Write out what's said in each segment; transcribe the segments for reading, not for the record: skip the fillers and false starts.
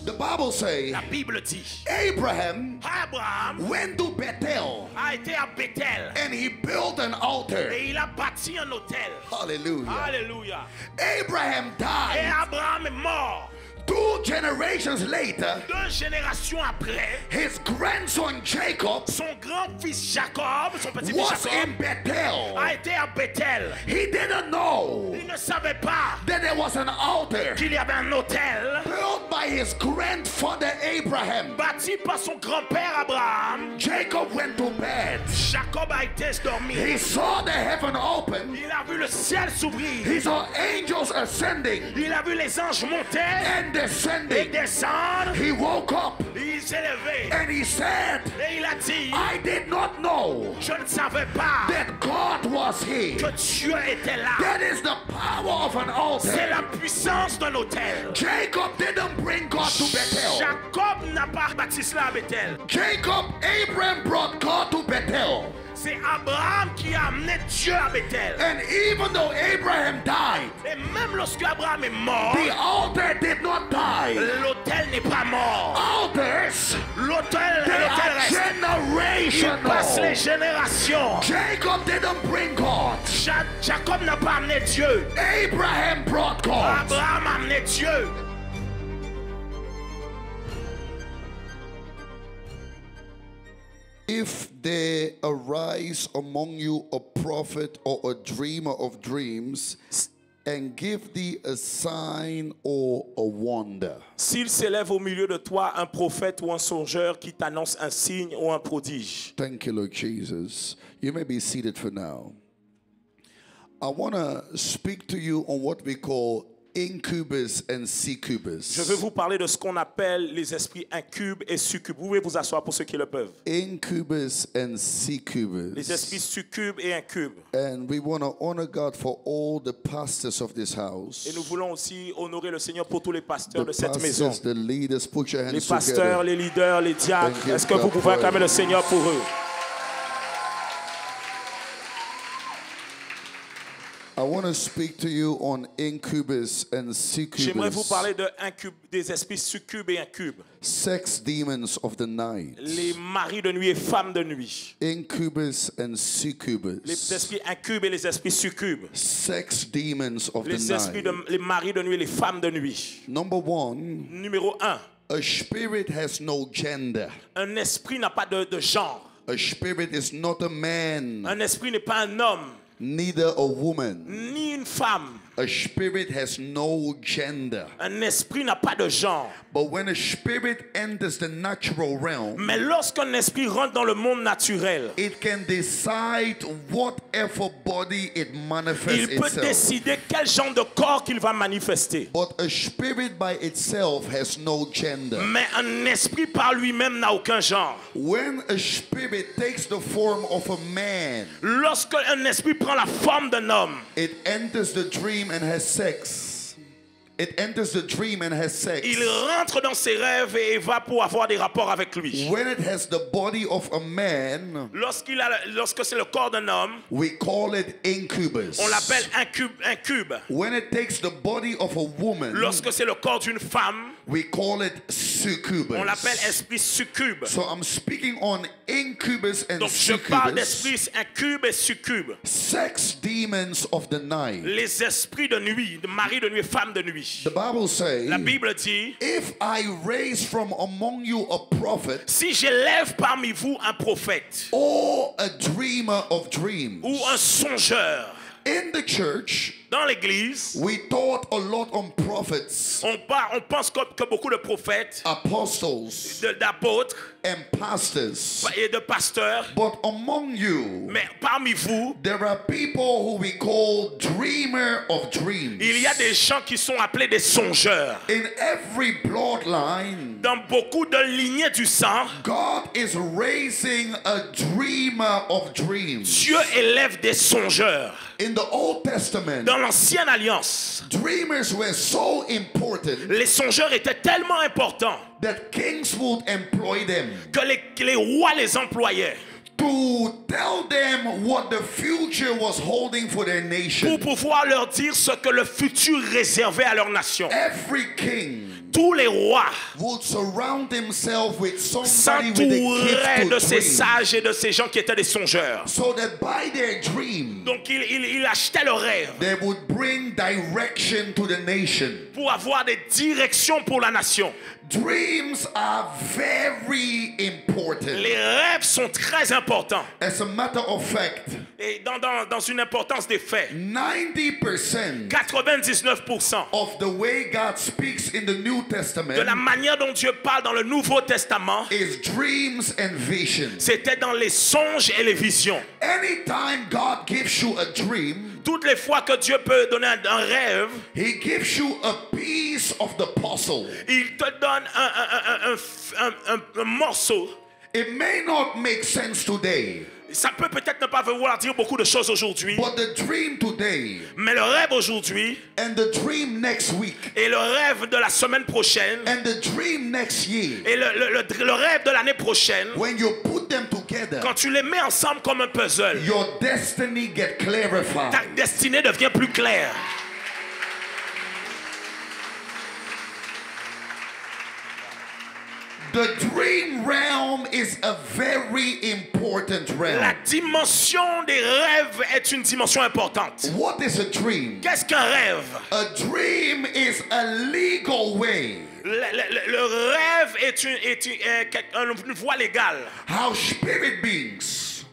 The Bible says La Bible dit, Abraham Abraham went to Bethel a été à Bethel and he built an altar. et il a bâti un autel. Hallelujah. Alléluia. Abraham Et died. Abraham est mort. 2 generations later, 2 générations après, his grandson Jacob son grand-fils Jacob, son petit-fils was Jacob, in Bethel. a été à Bethel. He didn't know Il ne savait pas that there was an altar qu'il y avait un autel built by his grandfather Abraham. bâti par son grand-père Abraham. Jacob went to bed. Jacob a été dormi. He saw the heaven open. Il a vu le ciel s'ouvrir. He saw angels ascending Il a vu les anges monter and et descending. descendre. He woke up Il s'est levé and he said, et il a dit, I did not know je ne savais pas that God was here. que Dieu était là. That is the power of an C'est altar. la puissance d'un autel. Jacob didn't bring God to Bethel. Jacob n'a pas bâti cela à Bethel. Jacob, Abraham brought God to Bethel. C'est Abraham qui a amené Dieu à Bethel. And even though Abraham died, Et même lorsque Abraham est mort, the altar did not die. l'autel n'est pas mort. Altars, L'autel they are reste. Il passe les generational. générations. Jacob didn't bring God. Jacob n'a pas amené Dieu. Abraham brought God. Abraham a amené Dieu. If there arise among you a prophet or a dreamer of dreams, and give thee a sign or a wonder. S'il s'élève au milieu de toi un prophète ou un songeur qui t'annonce un signe ou un prodige. Thank you, Lord Jesus. You may be seated for now. I want to speak to you on what we call incubus and succubus. Je veux vous parler de ce qu'on appelle les esprits incubes et succubes. Vous pouvez vous asseoir pour ceux qui le peuvent. Incubus and succubus. Les esprits succubes et incubes. And we want to honor God for all the pastors of this house. Et nous voulons aussi honorer le Seigneur pour tous les pasteurs The de cette maison. pastors, the leaders, put your hands Les pasteurs, together. les leaders, les diacres. Thank you, Est-ce que vous God, pouvez for acclamer it. le Seigneur pour eux? I want to speak to you on incubus and J'aimerais vous succubus. parler des esprits succubes et incubes. Sex demons of the night. Les maris de nuit et femmes de nuit. Incubus and Les succubus. esprits incubes et les esprits succubes. Sex demons of the Les esprits night. les maris de nuit et les femmes de nuit. Number one, Numéro 1. a spirit has no gender. Un esprit n'a pas de genre. A spirit is not a man, Un esprit n'est pas un homme, neither a woman. ni une femme. A spirit has no gender. Un esprit n'a pas de genre. But when a spirit enters the natural realm, Mais lorsqu'un esprit rentre dans le monde naturel, it can decide whatever body it manifests il peut itself. décider quel genre de corps qu'il va manifester. But a spirit by itself has no gender. Mais un esprit par lui-même n'a aucun genre. When a spirit takes the form of a man, Lorsque un esprit prend la forme d'un homme, it enters the dream and has sex. It enters the dream and has sex. il rentre dans ses rêves et va pour avoir des rapports avec lui. When it has the body of a man, Lorsque c'est le corps d'un homme, we call it incubus. on l'appelle incube. When it takes the body of a woman, Lorsque c'est le corps d'une femme, we call it succubus. on l'appelle esprit succube. So I'm speaking on incubus and Donc je parle succubus, d'esprits incubes et succubes. sex demons of the night. Les esprits de nuit, de mari de nuit et femme de nuit. The Bible says, La Bible dit, if I raise from among you a prophet si j'élève parmi vous un prophète or a dreamer of dreams. ou un songeur In the church, dans l'église, we taught a lot on prophets, on pense que beaucoup de prophètes, apostles, d'apôtres and pastors. et de pasteurs, But among you, mais parmi vous, there are people who we call dreamer of dreams. il y a des gens qui sont appelés des songeurs. In every bloodline, Dans beaucoup de lignées du sang, God is raising a dreamer of dreams. Dieu élève des songeurs. In the Old Testament, Dans l'ancienne alliance, dreamers were so important les songeurs étaient tellement importants that kings would employ them que les rois les employaient to tell them what the future was holding for their nation. pour pouvoir leur dire ce que le futur réservait à leur nation. Every king tous les rois would surround himself with somebody with a s'entouraient gift de to ces dream. sages et de ces gens qui étaient des songeurs. So that by their dream, Donc il achetait le rêve they would bring direction to the nation. pour avoir des directions pour la nation. Dreams are very important. Les rêves sont très importants. As a matter of fact, Et dans une importance des faits, 90% 99% of the way God speaks in the New de la Testament manière dont Dieu parle dans le Nouveau Testament, is dreams and visions. c'était dans les songes et les visions. Anytime God gives you a dream, Toutes les fois que Dieu peut donner un rêve, He gives you a piece of the puzzle. il te donne un morceau. It may not make sense today, Ça peut peut-être ne pas vouloir dire beaucoup de choses aujourd'hui, but the dream today mais le rêve aujourd'hui and the dream next week et le rêve de la semaine prochaine and the dream next year, et le rêve de l'année prochaine, when you put them together, quand tu les mets ensemble comme un puzzle, your destiny get ta clarified. destinée devient plus claire. The dream realm is a very important La realm. dimension des rêves est une dimension importante. What is a dream? Qu'est-ce qu'un rêve? A dream is a legal way Le rêve est une voie légale. how spirit beings,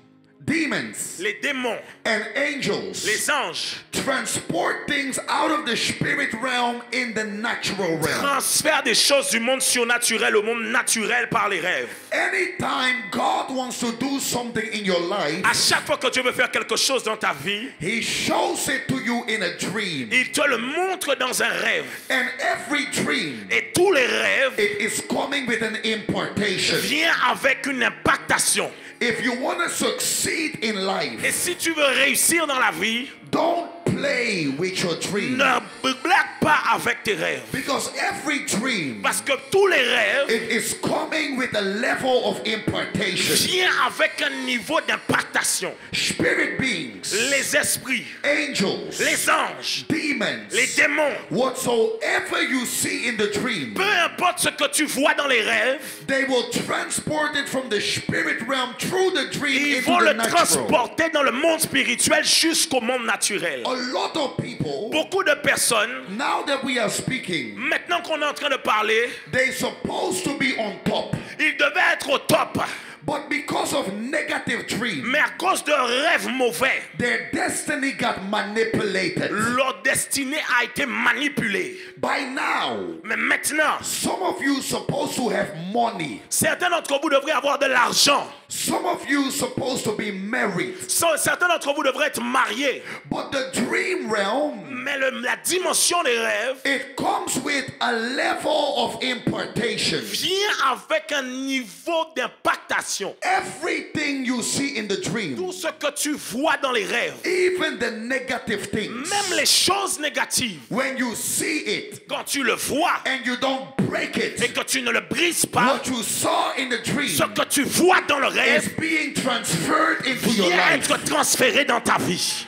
demons, Les démons, and angels les anges transport things out of the spirit realm in the natural realm. transfèrent des choses du monde surnaturel au monde naturel par les rêves. Anytime God wants to do something in your life, À chaque fois que Dieu veut faire quelque chose dans ta vie, He shows it to you in a dream. il te le montre dans un rêve. And every dream, Et tous les rêves it is coming with an impartation. viennent avec une impactation. If you want to succeed in Et life, si tu veux réussir dans la vie, don't play with your dream. ne blague pas avec tes rêves. Because every dream, Parce que tous les rêves it is coming with a level of impartation. viennent avec un niveau d'impactation. Spirit beings, Les esprits, angels, les anges, demons, les démons, whatsoever you see in the dream, peu importe ce que tu vois dans les rêves, they will transport it from the spirit realm through the dream ils into vont the le natural. transporter dans le monde spirituel jusqu'au monde naturel. A lot of people, Beaucoup de personnes, now that we are speaking, maintenant qu'on est en train de parler, they're supposed to be on top. ils devaient être au top. But because of negative dreams, Mais à cause de rêves mauvais, their destiny got manipulated. leur destinée a été manipulée. By now, Mais maintenant, some of you supposed to have money. certains d'entre vous devraient avoir de l'argent. Some of you supposed to be married. Certains d'entre vous devraient être mariés. But the dream realm, Mais la dimension des rêves it comes with a level of impartation. vient avec un niveau d'impactation. Everything you see in the Tout dream, ce que tu vois dans les rêves, even the negative things, même les choses négatives, when you see it quand tu le vois and you don't break et it, que tu ne le brises pas, what you saw in the dream ce que tu vois dans le is rêve being transferred into your vient life. être transféré dans ta vie.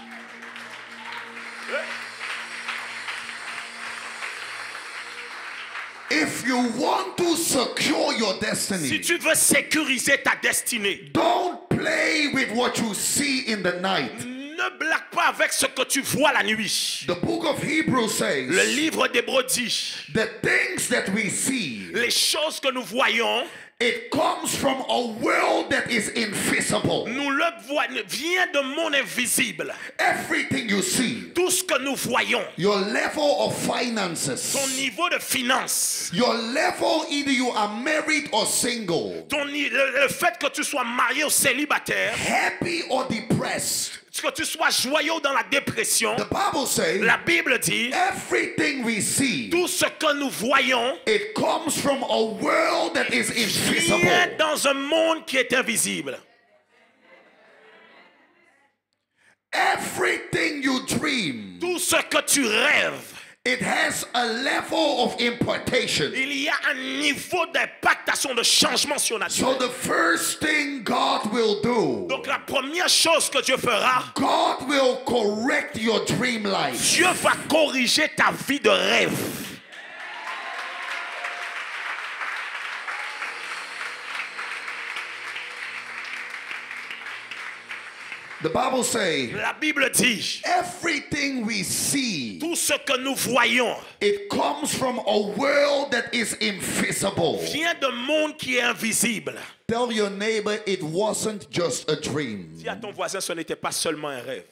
If you want to secure your Si destiny, tu veux sécuriser ta destinée, don't play with what you see in the night. ne blague pas avec ce que tu vois la nuit. The book of Hebrews Le says, livre d'Hébreux dit, the things that we see, les choses que nous voyons, it comes from a world that is invisible. nous le voyons, vient de monde invisible. Everything you see, Tout ce que nous voyons, your level of ton finances, niveau de finance, your level, either you are married or single, le fait que tu sois marié ou célibataire, happy or depressed. que tu sois joyeux dans la dépression, The Bible says, la Bible dit, everything we see, tout ce que nous voyons it comes from a world that is invisible. vient dans un monde qui est invisible. Everything you dream, Tout ce que tu rêves, it has a level of impartation. il y a un niveau d'impactation, de changement So surnaturel. the first thing God will do, Donc la première chose que Dieu fera, God will correct your dream life. Dieu va corriger ta vie de rêve. The Bible says, La Bible dit, everything we see, tout ce que nous voyons it comes from a world that is invisible. vient d'un monde qui est invisible. Tell your neighbor it wasn't just a dream. Dis à ton voisin, ce n'était pas seulement un rêve.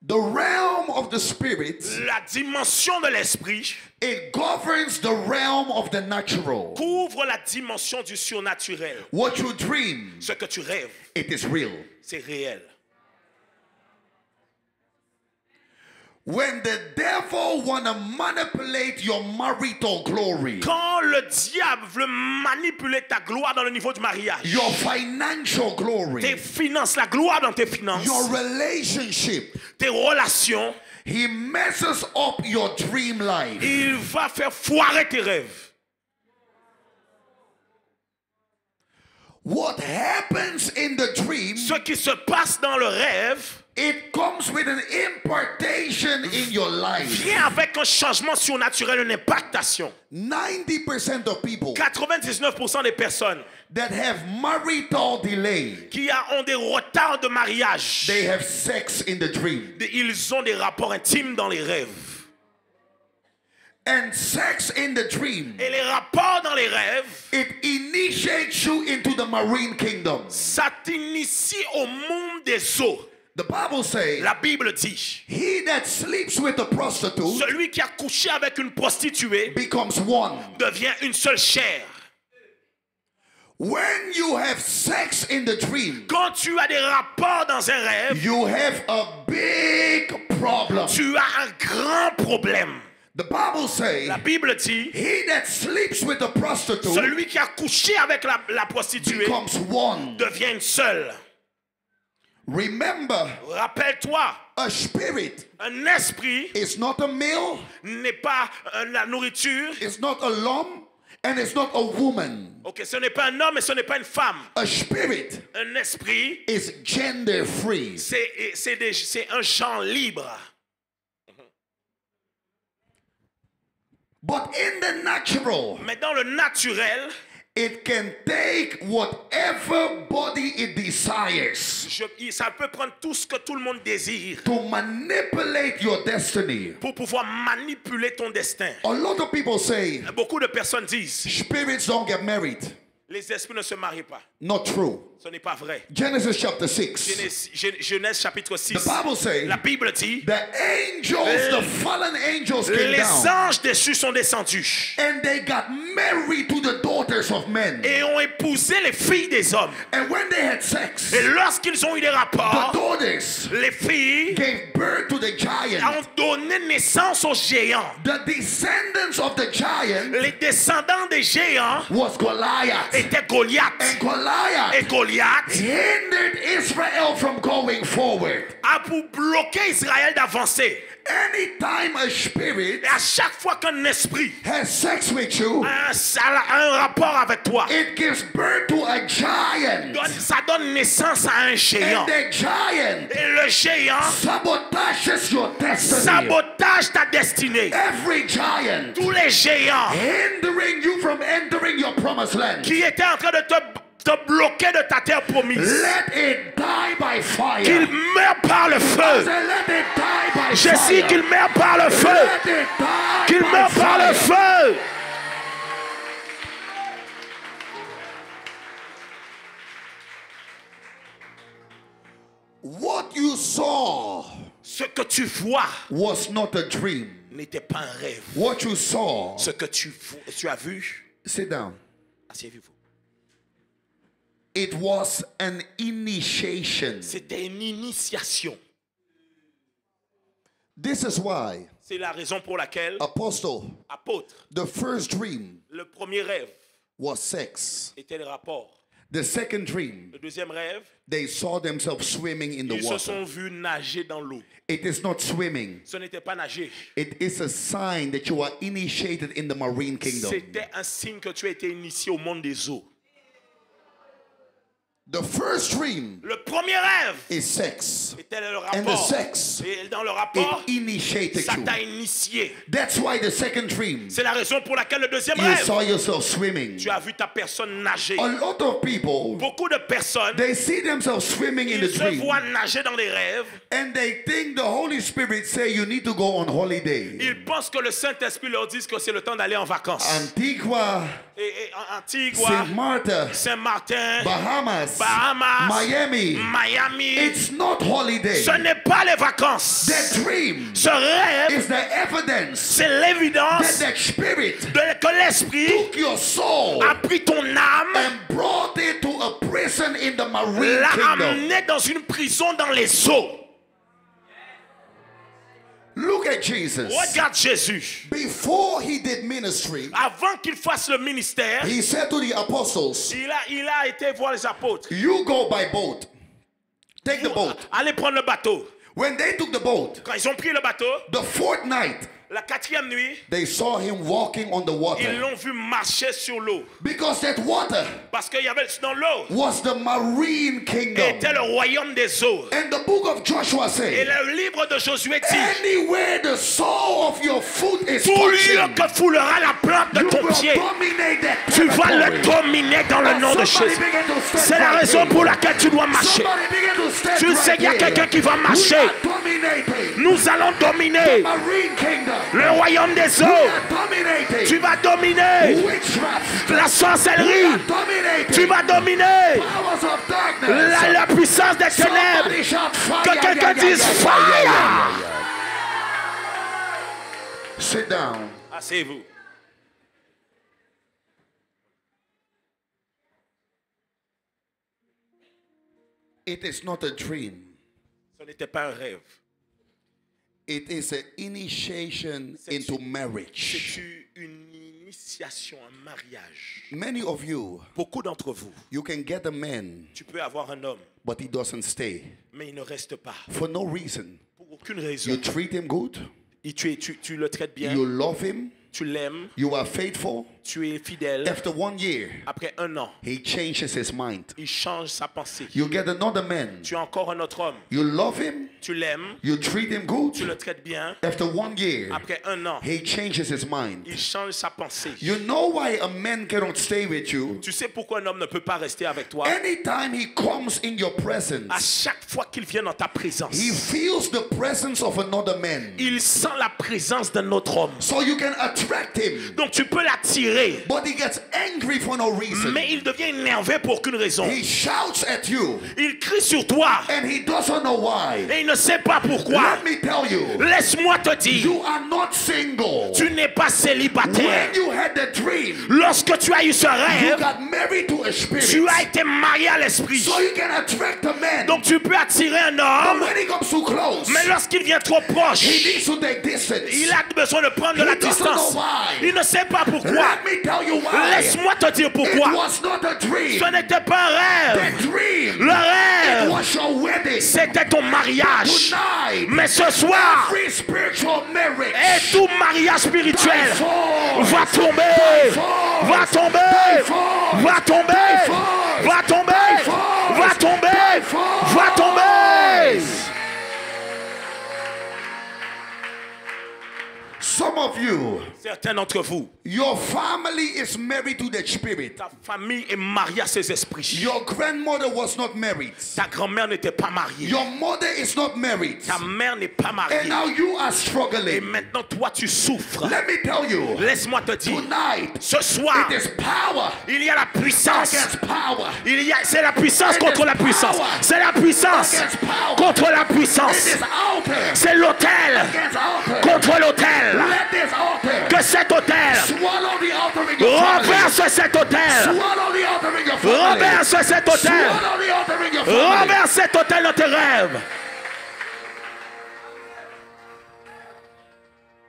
The realm of the spirit, La dimension de l'esprit it governs the realm of the natural. couvre la dimension du surnaturel. What you dream, Ce que tu rêves, it is real. c'est réel. When the devil wanna manipulate your marital glory, Quand le diable veut manipuler ta gloire dans le niveau du mariage, your financial tes glory, finances, la gloire dans tes finances, your relationship, tes relations, he messes up your dream life. il va faire foirer tes rêves. What happens in the dream, Ce qui se passe dans le rêve it comes with an impartation in your life. vient avec un changement surnaturel, une impactation. 90% of people 99% des personnes that have marital delay, qui ont des retards de mariage, they have sex in the dream. ils ont des rapports intimes dans les rêves. And sex in the dream, Et les rapports dans les rêves, it initiates you into the marine kingdom. ça t'initie au monde des eaux. The Bible says, La Bible dit, he that sleeps with a prostitute celui qui a couché avec une prostituée becomes one. devient une seule chair. When you have sex in the dream, Quand tu as des rapports dans un rêve, you have a big problem. tu as un grand problème. The Bible says, La Bible dit, he that sleeps with a prostitute celui qui a couché avec la prostituée becomes one. devient une seule. Remember, Rappelle-toi, a spirit un esprit is not a male, n'est pas la nourriture. it's not a lamb, and it's not a woman. Ok, ce n'est pas un homme et ce n'est pas une femme. A spirit Un esprit, is gender free. c'est un genre libre. But in the natural, Mais dans le naturel, it can take whatever body it desires ça peut prendre tout ce que tout le monde désire to manipulate your destiny. pour pouvoir manipuler ton destin. A lot of people say Beaucoup de personnes disent, spirits don't get married. les esprits ne se marient pas. Not true. Ce n'est pas vrai. Genesis chapter 6. Genèse chapitre 6. The Bible says La Bible dit, the angels, the fallen angels came les down anges déchus sont descendus and they got married to the daughters of men. et ont épousé les filles des hommes. And when they had sex, Et lorsqu'ils ont eu des the rapports, daughters les filles gave birth to the giant. ont donné naissance aux géants. The descendants of the giant Les descendants des géants was Goliath. étaient Goliath. And Goliath Et Goliath hindered Israel from going forward. a pour bloquer Israël d'avancer. Anytime a spirit Et à chaque fois qu'un esprit has sex with you, a un rapport avec toi, it gives birth to a giant. ça donne naissance à un géant. And the giant Et le géant sabotages your destiny. sabotage ta destinée. Every giant Tous les géants hindering you from entering your promised land, qui étaient en train de te bloquer de ta terre promise, let it die by fire. qu'ils meurent par le I feu. said, let it die by Je fire. dis qu'ils meurent par le feu. Let it die Qu'ils by meurent par le fire. feu. What you saw Ce que tu vois was not a dream. n'était pas un rêve. What you saw, Ce que tu as vu, sit down. asseyez-vous. It was an initiation. C'était une initiation. This is why, C'est la raison pour laquelle, Apostle, apôtre, the first dream le premier rêve was sex. était le rapport. The second dream, Le deuxième rêve, they saw themselves swimming in the ils se water. sont vus nager dans l'eau. It is not swimming. Ce n'était pas nager. It is a sign that you are initiated in the marine kingdom. C'était un signe que tu as été initié au monde des eaux. The first dream Le premier rêve is sex. était le And the rapport. sex, Et dans le rapport, it initiated ça you. t'a initié. That's why the second dream, C'est la raison pour laquelle le deuxième you rêve, saw yourself swimming. tu as vu ta personne nager. A lot of people, Beaucoup de personnes, they see themselves swimming in the ils se dream. voient nager dans les rêves. And they think the Holy Spirit say you need to go on holiday. Ils pensent que le Saint-Esprit leur dit que c'est le temps d'aller en vacances. Antigua, Et Antigua, Saint Martha, Saint-Martin, Bahamas, Bahamas, Miami. Miami. It's not holiday. Ce n'est pas les vacances. That dream Ce rêve, is the evidence c'est that l'évidence that spirit que l'Esprit took your soul a pris ton âme, and brought it to a prison in the marine l'a kingdom. amené dans une prison dans les eaux. Look at Jesus. Regarde Jésus. Before he did ministry, Avant qu'il fasse le ministère, he said to the apostles, il a été voir les apôtres. you go by boat. Take the boat. Allez prendre le bateau. When they took the boat, Quand ils ont pris le bateau, the fourth night, la quatrième nuit, they saw him walking on the ils water. l'ont vu marcher sur l'eau. Because that water Parce qu'il y avait dans l'eau, was the marine kingdom. était le royaume des eaux. And the book of Joshua Et says, le livre de Josué dit, anywhere the sole of your foot is tout lieu touching, que foulera la plante de you ton will pied, dominate that tu vas territory. le dominer dans le nom de Jésus. C'est la raison pour laquelle tu dois marcher. Somebody begin to stand Tu sais right qu'il y a here. quelqu'un qui va We marcher. are dominating Nous allons dominer marine kingdom. le royaume des We eaux. are dominating Tu vas dominer witchcraft. la We sorcellerie. are dominating Tu vas dominer powers of darkness. la puissance des ténèbres. Somebody shout fire. Que quelqu'un dise fire. Sit down. Asseyez-vous. It is not a dream. Ce n'était pas un rêve. It is an initiation into marriage. C'est une initiation, un mariage. Many of you, Beaucoup d'entre vous, you can get a man, tu peux avoir un homme, but he doesn't stay mais il ne reste pas. for no reason. Pour aucune raison. You treat him good, Et tu le traites bien, you love him, tu l'aimes, you are faithful. tu es fidèle. After 1 year, Après un an, he changes his mind. il change sa pensée. You get another man, Tu as encore un autre homme, you love him, tu l'aimes, you treat him tu good. le traites bien. After 1 year, Après un an, he changes his mind. il change sa pensée. You know why a man cannot stay with you? Tu sais pourquoi un homme ne peut pas rester avec toi? Anytime he comes in your À presence, chaque fois qu'il vient dans ta présence, he feels the presence of another man. il sent la présence d'un autre homme. So you can attract him, Donc tu peux l'attirer, but he gets angry for no reason. mais il devient énervé pour aucune raison. He shouts at you, Il crie sur toi and he doesn't know why. et il ne sait pas pourquoi. Let me tell you, Laisse-moi te dire, you are not single. tu n'es pas célibataire. When you had the dream, Lorsque tu as eu ce you rêve, got married to a tu spirit. as été marié à l'esprit. So you can attract a man. Donc tu peux attirer un But homme, when he comes too close, mais lorsqu'il vient trop he proche, needs to take distance. il a besoin de prendre de la He doesn't distance. know why. Il ne sait pas pourquoi. Let me tell you why. Laisse-moi te dire It pourquoi. was not a dream. Ce n'était pas un The rêve. dream. Le It rêve, was your wedding. c'était ton mariage. Tonight, Mais ce soir, every spiritual marriage et tout mariage spirituel falls. va tomber, va tomber, va tomber, va tomber, va tomber, va tomber. Some of you, Certains d'entre vous, your family is married to that spirit. ta famille est mariée à ces esprits. Your grandmother was not married. Ta grand-mère n'était pas mariée. Your mother is not married. Ta mère n'est pas And mariée. now you are Et struggling. maintenant, toi, tu souffres. Let me tell you, Laisse-moi te dire, tonight, ce soir, it is power il y a la puissance. against power. C'est la puissance contre la puissance. C'est la puissance Against power. contre la It puissance. is altar C'est l'autel against altar. contre l'autel. Let this altar Que cet autel swallow the altar in your family. renverse cet autel. Swallow the altar in your family. Renverse cet autel. Swallow the altar in your family. Renverse cet autel dans tes rêves.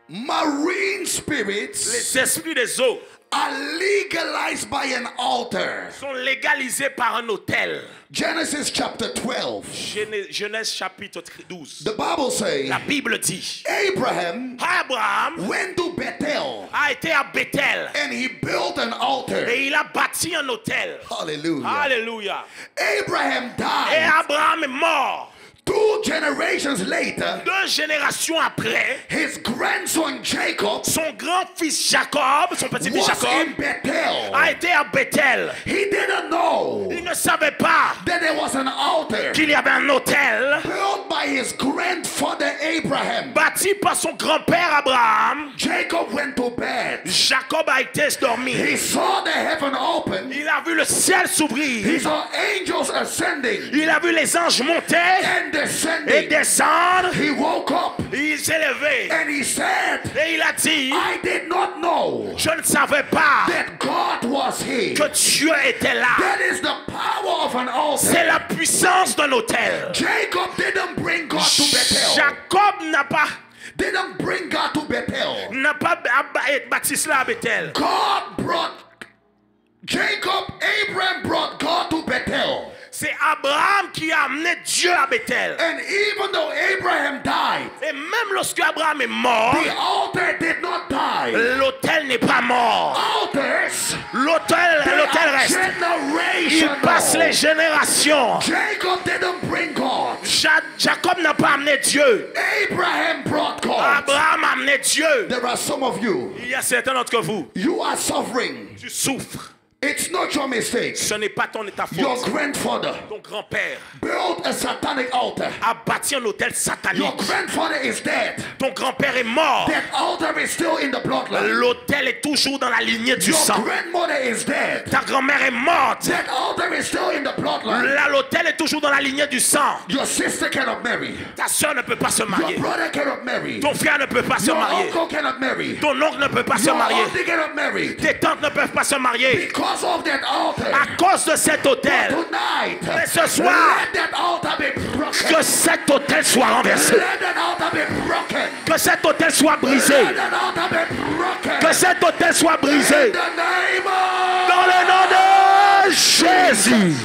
Marine spirits les esprits des eaux are legalized by an altar. sont légalisés par un autel. Genesis chapter 12. Genèse chapitre 12. The Bible says La Bible dit, Abraham Abraham went to Bethel a été à Bethel and he built an altar. et il a bâti un autel. Hallelujah. Alléluia. Abraham Et died. Abraham est mort. 2 generations later, 2 générations après, his grandson Jacob son grand-fils Jacob, son petit-fils was Jacob, in Bethel. a été à Bethel. He didn't know Il ne savait pas that there was an altar qu'il y avait un autel built by his grandfather Abraham. bâti par son grand-père Abraham. Jacob went to bed. Jacob a été dormi. He saw the heaven open. Il a vu le ciel He s'ouvrir. saw angels ascending Il a vu les anges monter and et descending. descendre. He woke up Il s'est levé and he said, et il a dit, I did not know je ne savais pas that God was here. que Dieu était là. That is the power of an C'est altar. la puissance d'un autel. Jacob didn't bring God to Bethel. Jacob Didn't bring God to Bethel. n'a pas bâti cela à Bethel. God brought Jacob, Abraham brought God to Bethel. C'est Abraham qui a amené Dieu à Bethel. And even though Abraham died, Et même lorsque Abraham est mort, the altar did not die. l'autel n'est pas mort. Altars, L'autel they are reste. Il passe generational. les générations. Jacob didn't bring God. Jacob n'a pas amené Dieu. Abraham brought God. Abraham a amené Dieu. There are some of you, Il y a certains d'entre vous, you are suffering. tu souffres. It's not your mistake. Ce n'est pas ta Your faute. grandfather Ton grand-père built a satanic altar. a bâti un hôtel Your satanique. grandfather is dead. Ton grand-père est mort. That altar is still in the bloodline. L'hôtel est toujours dans la lignée du Your sang. grandmother is dead. Ta grand-mère est morte. That altar is still in the bloodline. Là, l'hôtel est toujours dans la lignée du sang. Your sister cannot marry. Ta soeur ne peut pas se Your marier. brother cannot marry. Ton frère ne peut pas se Your marier. uncle cannot marry. Ton oncle ne peut pas se Your marier. auntie cannot marry. Tes tantes ne peuvent pas se marier. Because of that altar. À cause de cet hôtel. Tonight, Mais ce soir, let that altar be broken. que cet hôtel soit renversé. Let that altar be broken. Que cet hôtel soit brisé. Let that altar be broken. Que cet hôtel soit brisé. In the name of Dans le nom de Jésus.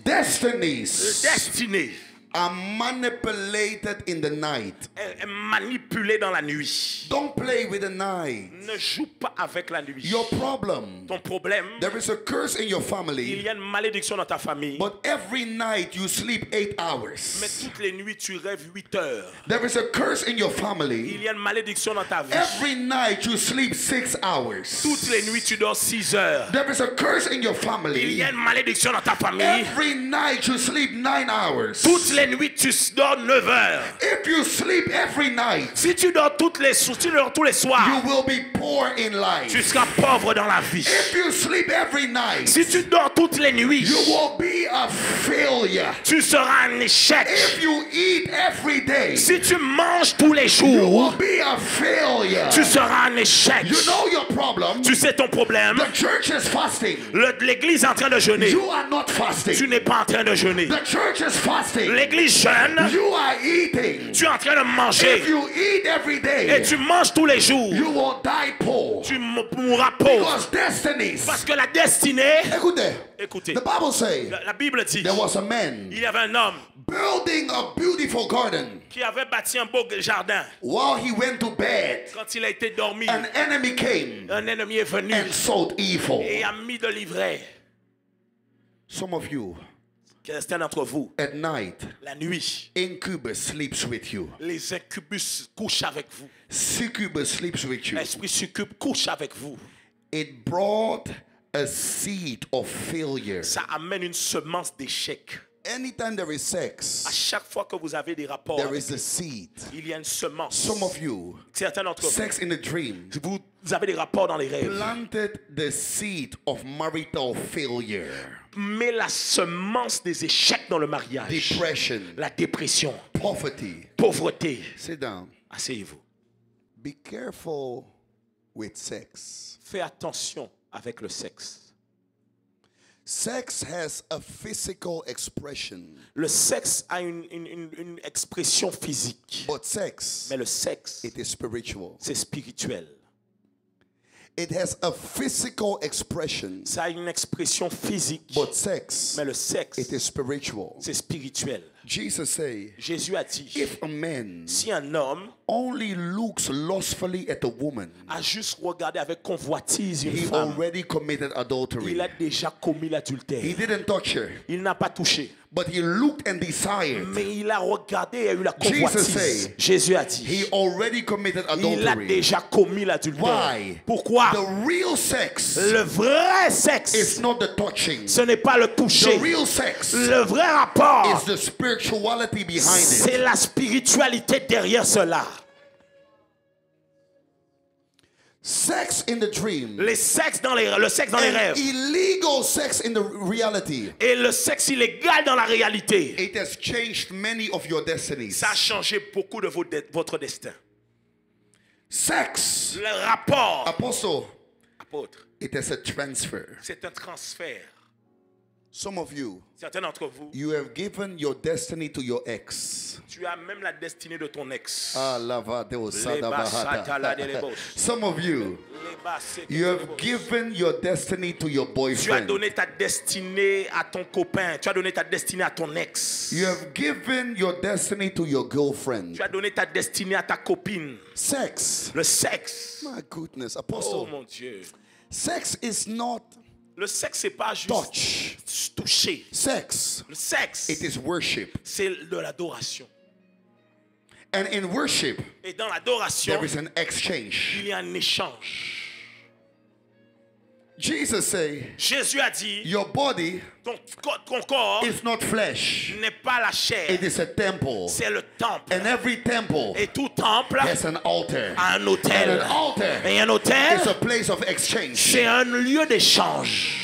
destinies Destinée are manipulated in the night. est manipulée dans la nuit. Don't play with the night. Ne joue pas avec la nuit. Your problem, Ton problème, there is a curse in your il family, y a une malédiction dans ta famille. but every night you sleep 8 Mais hours. toutes les nuits, tu rêves 8 heures. There is a curse in your Il family. y a une malédiction dans ta vie. Every night you sleep 6 hours. Toutes les nuits, tu dors 6 heures. There is a curse in your Il y family. a une malédiction dans ta famille. Every night you sleep 9 hours. Toutes les nuits, tu dors 9 heures. If you sleep every night, Si tu dors tous les soirs, you will be poor in tu life. seras pauvre dans la vie. If you sleep every night, Si tu dors toutes les nuits, you will be a failure. tu seras un échec. If you eat every day, Si tu manges tous les you will jours, be a failure. tu seras un échec. You know your problem. Tu sais ton problème. The church is fasting. L'église est en train de jeûner. You are not Tu fasting. n'es pas en train de jeûner. The church is fasting. L'église jeûne. You are eating. Tu es en train de manger. If you eat every Et day, tu manges tous les jours. you will die poor. Tu mourras pauvre. Because destinies. Parce que la destinée, Écoutez, écoutez, the Bible says la Bible dit, there was a man il y avait un homme building a beautiful garden. qui avait bâti un beau jardin. While he went to bed, Quand il a été dormi, an enemy came un ennemi est venu and sowed evil. et a mis de l'ivraie. Some of you, Certains d'entre vous, at night, la nuit, incubus sleeps with you. les incubus couchent avec vous. Succubus sleeps with you. L'esprit succube couche avec vous. It brought a seed of failure. Ça amène une semence d'échec. Anytime there is À sex, chaque fois que vous avez des rapports, there is a seed. il y a une semence. Some of you, Certains d'entre vous, sex in a dream, vous avez des rapports dans les rêves. planted the seed of marital failure, Mais la semence des échecs dans le mariage, depression, la dépression, poverty. pauvreté. Sit down. Asseyez-vous. Be careful with sex. Fais attention avec le sexe. Sex has a physical expression, Le sexe a une expression physique. but sex, Mais le sexe, it is spiritual. c'est spirituel. It has a physical expression, Ça a une expression physique. but sex, Mais le sexe, it is spiritual. c'est spirituel. Jesus say, Jésus a dit, if a man si un homme only looks lustfully at a woman, a juste regardé avec convoitise une he femme, already committed adultery. il a déjà commis He l'adultère. didn't touch her, Il n'a pas touché, but he looked and desired. mais il a regardé et a eu la Jesus convoitise. say, Jésus a He dit, already committed il a adultery. déjà commis l'adultère. Why? Pourquoi? The real sex Le vrai is sexe, not the touching. ce n'est pas le The toucher. real sex Le vrai rapport, is the spirituality behind c'est it. la spiritualité derrière cela. Sex in the dream Le sexe dans les and rêves illegal sex in the reality. et le sexe illégal dans la réalité. It has changed many of your destinies. Ça a changé beaucoup de votre destin. Sex, Le rapport, Apostle, apôtre, it is a transfer. c'est un transfert. Some of you, Certains d'entre vous, you have given your destiny to your ex. tu as même la destinée de ton ex. Some of you, you have given your destiny to your Tu as boyfriend. donné ta destinée à ton copain. Tu as donné ta destinée à ton ex. You have given your destiny to your girlfriend. Tu as donné ta destinée à ta copine. Sex. Le sexe. My goodness, Oh Apostle. mon Dieu. Sex is not Le sexe, c'est pas touch. juste toucher. Sex, Le sexe, it is worship. c'est de l'adoration. And in worship, Et dans l'adoration, there is an exchange. il y a un échange. Jesus say, Jésus a dit, your body ton corps is not flesh. n'est pas la chair, It is a temple. c'est le temple. And every temple Et tout temple has an altar. a un And autel. an altar Et un is autel, a place of exchange. c'est un lieu d'échange.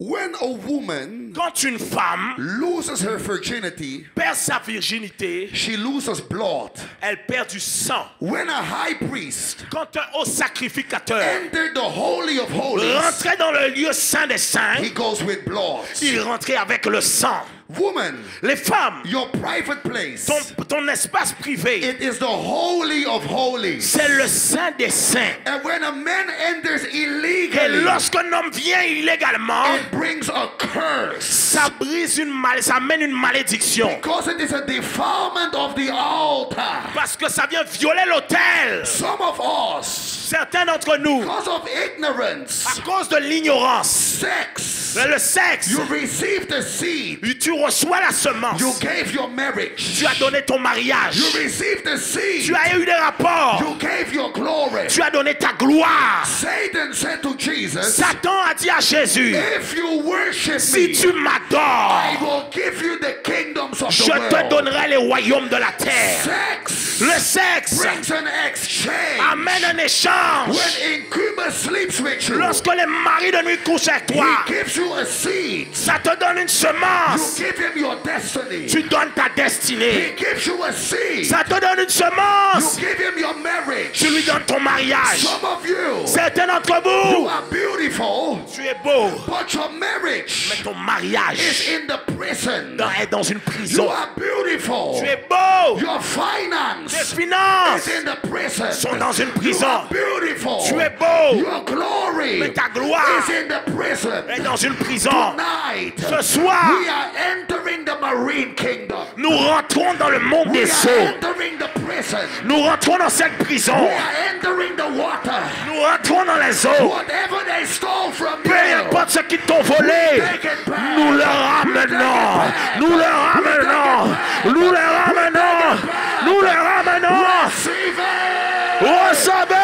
When a woman Quand une femme loses her virginity, perd sa virginité, she loses blood. elle perd du sang. When a high priest Quand un haut sacrificateur entered the Holy of Holies, rentrait dans le lieu saint des saints, he goes with blood. il rentrait avec le sang. Woman, Les femmes, your private place, ton espace privé, it is the Holy of Holies. c'est le saint des saints. And when a man enters Et illegally, lorsqu'un homme vient illégalement, it brings a curse. ça brise ça amène une malédiction. Because it is a defilement of the altar. Parce que ça vient violer l'autel. Some of us, Certains d'entre nous, because of ignorance, à cause de l'ignorance, sex, le sexe, you received the seed. tu reçois la semence. You gave your marriage. Tu as donné ton mariage. You received the seed. Tu as eu des rapports. You gave your glory. Tu as donné ta gloire. Satan said to Jesus, Satan a dit à Jésus, if you worship si me, tu I m'adores, will give you the kingdoms of je the te world. donnerai les royaumes de la terre. Sex Le sexe brings an exchange. amène un échange. When incubus sleeps with you, Lorsque les maris de nuit couchent avec toi, he gives you a seed. ça te donne une You semence. give him your destiny. Tu donnes ta destinée. He gives you a seed. Ça te donne une You semence. give him your marriage. Tu lui donnes ton mariage. Some of you, Certains d'entre you vous, are beautiful, tu es beau, but your marriage mais ton is mariage in the prison. est dans une You prison. are beautiful. Tu es beau. Your finance Tes finances is in the prison. sont dans une You prison. are beautiful. Tu es beau. Your glory Mais ta gloire is in the prison. est dans une prison. Tonight, Ce soir, we are entering the marine kingdom. nous rentrons dans le monde We des are eaux. entering the prison. Nous rentrons dans cette prison. We are entering the water. Nous rentrons dans les eaux. Whatever they stole from Peu you, importe ce qu'ils t'ont volé, take it back. nous le ramenons. Nous le ramenons. Nous le ramenons. Nous le ramenons. Receive it. Recevez.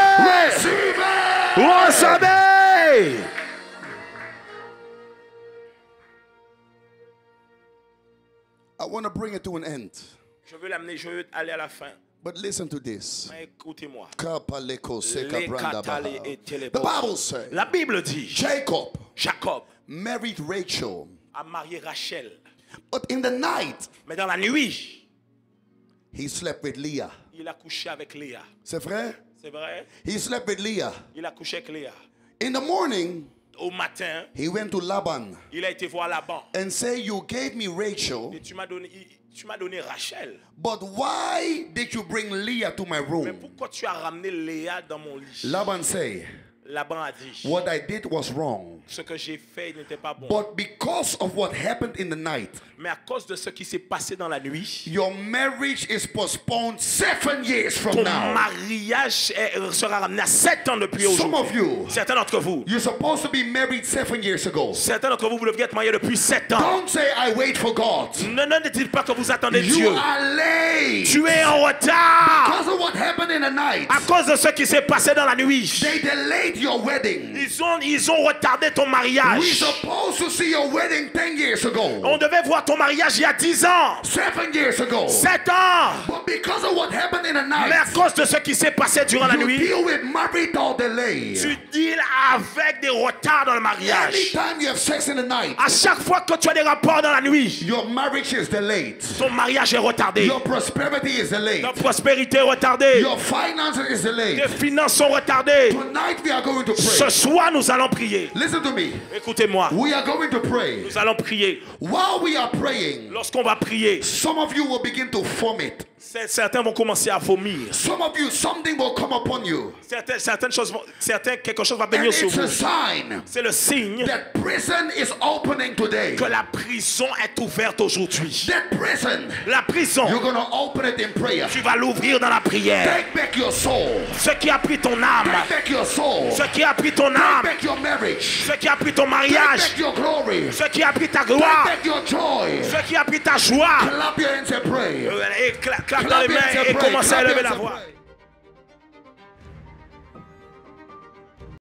Receive it. Recevez. I want to bring it to an end. Je veux l'amener, je veux aller à la fin. But listen to this. Mais écoutez-moi. The Bible says La Bible dit, Jacob Jacob married Rachel, a marié Rachel. but in the night Mais dans la nuit, he slept with Leah. il a couché avec Léa. C'est vrai? C'est vrai. He slept with Leah. Il a couché avec Léa. In the morning, Au matin, he went to Laban il a été voir Laban. and say, you gave me Rachel, Et tu m'as donné Rachel. but why did you bring Leah to my Mais room? pourquoi tu as ramené Léa dans mon lit? Laban say, Laban a dit, what I did was wrong. ce que j'ai fait n'était pas bon. But because of what happened in the night, Mais à cause de ce qui s'est passé dans la nuit, your marriage is postponed 7 years from ton now. mariage sera ramené à 7 ans depuis Some of aujourd'hui. you, Certains d'entre vous, you're supposed to be married 7 years ago. certains d'entre vous, vous devriez être mariés depuis 7 ans. Don't say I wait for God. Ne dites pas que vous attendez You Dieu. are late. Tu es en retard Because of what happened in the night, à cause de ce qui s'est passé dans la nuit. they delayed your wedding. Ils ont retardé ton We're mariage. supposed to see your wedding 10 years ago, On devait voir ton mariage il y a 10 ans, 7 years ago. 7 ans. But because of what happened in the Mais à night, cause de ce qui s'est passé durant la you nuit, deal with marital delay. tu deals avec des retards dans le mariage. Anytime you have sex in the night, À chaque fois que tu as des rapports dans la nuit, your marriage is delayed. ton mariage est retardé. Your prosperity is delayed. Ta prospérité est retardée. Your finances is delayed. Tes finances sont retardées. Tonight we are going to Ce pray. soir, nous allons prier. Listen to me. Écoutez-moi. We are going to pray. Nous allons prier. While we are praying, Lorsqu'on va prier, some of you will begin to vomit. certains vont commencer à vomir. Some of you, something will come upon you. Quelque chose va And venir sur it's a vous. sign C'est le signe that prison is opening today. que la prison est ouverte aujourd'hui. That prison, La prison, you're going to open it in prayer. tu vas l'ouvrir dans la prière. Take back your soul. Ce qui a pris ton âme, Take back your soul. ce qui a pris ton Take âme, back your marriage. ce qui a pris ton Take mariage, back your glory. ce qui a pris ta Take gloire, back your joy. ce qui a pris ta joie. Clap your hands and pray. Et claque dans les mains et commence à élever la voix.